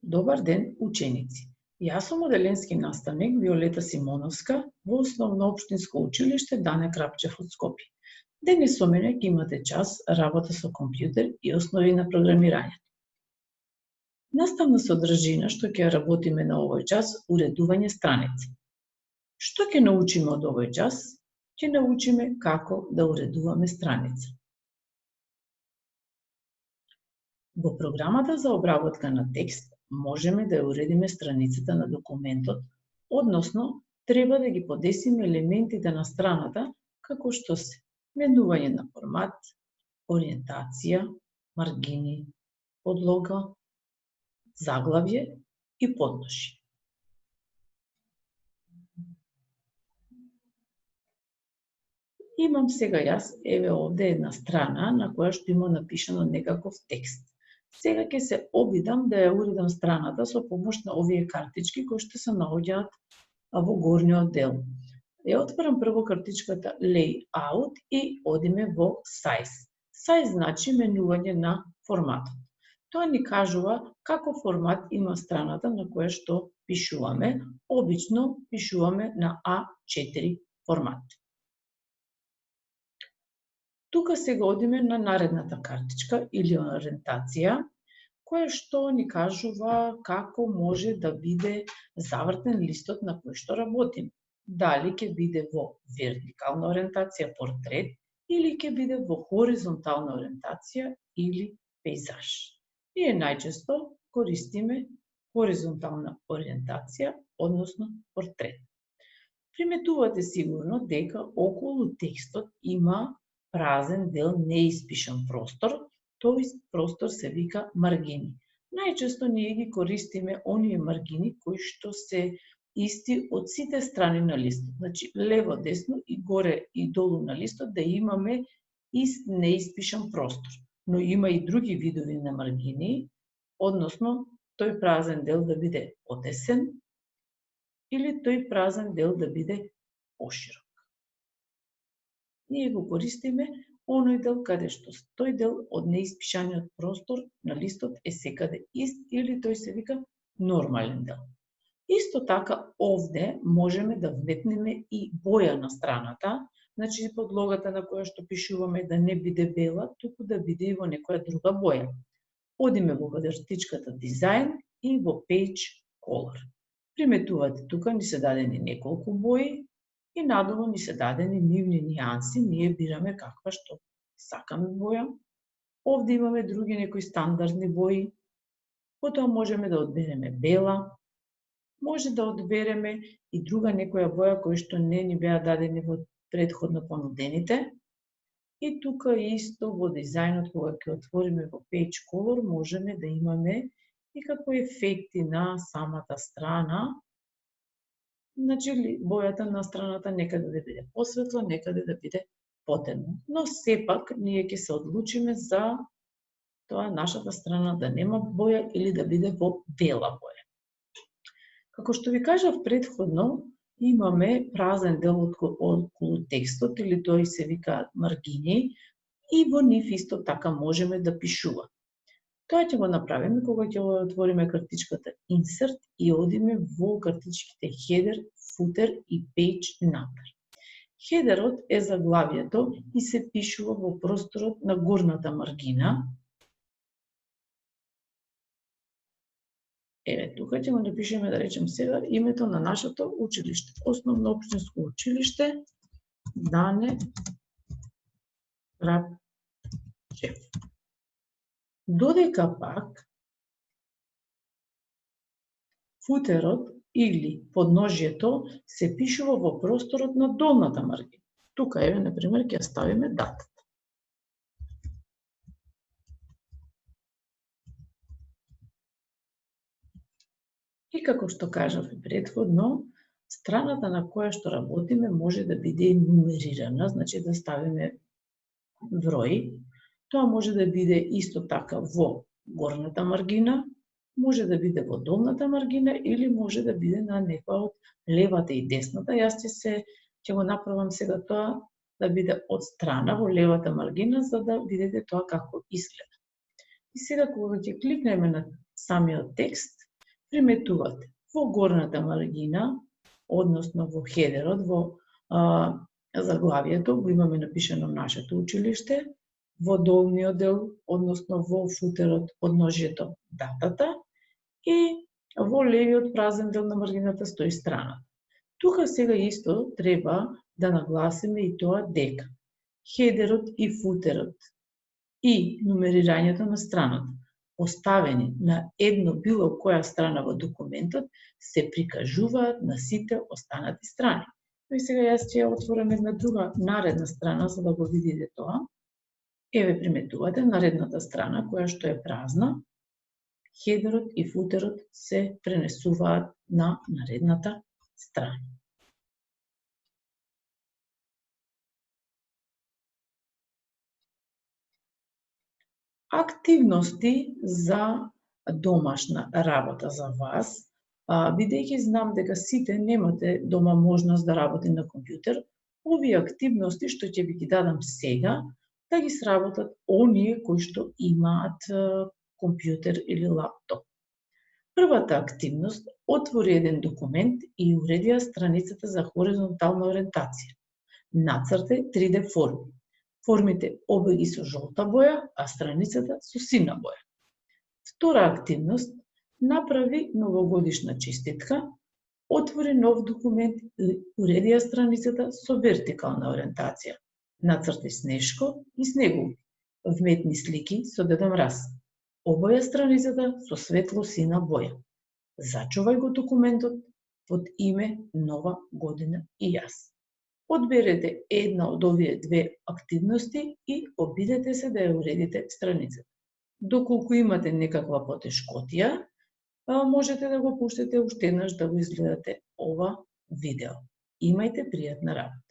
Добар ден, ученици! Јас сум оделенски наставник Виолета Симоновска во Основно општинско училиште Дане Крапчев од Скопје. Денес со мене ќе имате час работа со компјутер и основи на програмирањето. Наставна содржина што ќе работиме на овој час уредување страници. Што ќе научиме од овој час? Ќе научиме како да уредуваме страница. Во програмата за обработка на текст можеме да ја уредиме страницата на документот, односно треба да ги подесиме елементите на страната како што се менување на формат, ориентација, маргини, подлога, заглавје и подношје. Имам сега јас, еве овде една страна на која што има напишано некаков текст. Сега ќе се обидам да ја уредам страната со помош на овие картички кои што се наоѓаат во горниот дел. Ја отварам прво картичката Layout и одиме во Size. Size значи менување на форматот. Тоа ни кажува каков формат има страната на која што пишуваме. Обично пишуваме на А4 формат. Тука сега одиме на наредната картичка или ориентација, која што ни кажува како може да биде завртен листот на кој што работиме. Дали ќе биде во вертикална ориентација портрет или ќе биде во хоризонтална ориентација или пейзаж. Ние најчесто користиме хоризонтална ориентација, односно портрет. Приметувате сигурно дека околу текстот има празен дел, неиспишан простор, тој простор се вика маргини. Најчесто ние ги користиме оние маргини кои што се исти од сите страни на листот. Значи, лево, десно и горе и долу на листот да имаме ист неиспишан простор. Но има и други видови на маргини, односно тој празен дел да биде потесен или тој празен дел да биде поширок. Ние го користиме оној дел каде што тој дел од неиспишаниот простор на листот е секаде ист или тој се вика нормален дел. Исто така овде можеме да вметнеме и боја на страната, значи подлогата на која што пишуваме да не биде бела, туку да биде и во некоја друга боја. Одиме во вртичката Design и во Page Color. Приметувате тука ни се дадени неколку бои и надолу ни се дадени нивни нијанси, ние бираме каква што сакаме боја. Овде имаме други некои стандардни бои. Потоа можеме да одбереме бела, може да одбереме и друга некоја боја која што не ни беа дадени во претходно понудените. И тука исто во дизајнот, кога ќе отвориме во Page Color, можеме да имаме и како ефекти на самата страна. Значи, бојата на страната некаде да биде посветла, некаде да биде потемна. Но сепак, ние ќе се одлучиме за тоа нашата страна да нема боја или да биде во бела боја. Како што ви кажав претходно, имаме празен дел околу текстот, или тој се вика маргини, и во нив исто така можеме да пишуваме. Тоа ќе го направиме кога ќе отвориме картичката Insert и одиме во картичките Header, Footer и Page Number. Хедерот е заглавието и се пишува во просторот на горната маргина. Еве, тука ќе го напишеме, да речем сега, името на нашето училиште. Основно општинско училиште Дане Крапчев. Додека пак футерот или подножјето се пишува во просторот на долната маргина. Тука, еве, например, ќе ставиме датата. И како што кажав и претходно, страната на која што работиме може да биде нумерирана, значи да ставиме број. Тоа може да биде исто така во горната маргина, може да биде во долната маргина или може да биде на некоја од левата и десната. Јас ќе го направам сега тоа да биде од страна во левата маргина, за да видите тоа како изгледа. И сега кога ќе кликнеме на самиот текст, приметувате во горната маргина, односно во хедерот, во заглавието, го имаме напишано нашето училиште, во долниот дел, односно во футерот, подножјето, датата и во левиот празен дел на маргината стои страната. Тука сега исто треба да нагласиме и тоа дека хедерот и футерот и нумерирањето на страната поставени на едно било која страна во документот се прикажуваат на сите останати страни. И сега јас ќе ја отворам една друга наредна страна за да го видите тоа. Еве приметувате наредната страна која што е празна. Хедерот и футерот се пренесуваат на наредната страна. Активности за домашна работа за вас, бидејќи знам дека сите немате дома можност да работи на компјутер, овие активности што ќе ви ги дадам сега, да ги сработат оние кои што имаат компјутер или лаптоп. Првата активност, отвори еден документ и уреди ја страницата за хоризонтална ориентација. Нацрте 3D форми. Формите обеги со жолта боја, а страницата со сина боја. Втора активност, направи новогодишна честитка, отвори нов документ и уреди ја страницата со вертикална ориентација. Нацрти снешко и снегови, вметни слики со Дедо Мраз. Обоја страницата со светло сина боја. Зачувај го документот под име Нова година и јас. Одберете една од овие две активности и обидете се да ја уредите страницата. Доколку имате некаква потешкотија, можете да го пуштите уште еднаш да го изгледате ова видео. Имајте пријатна работа.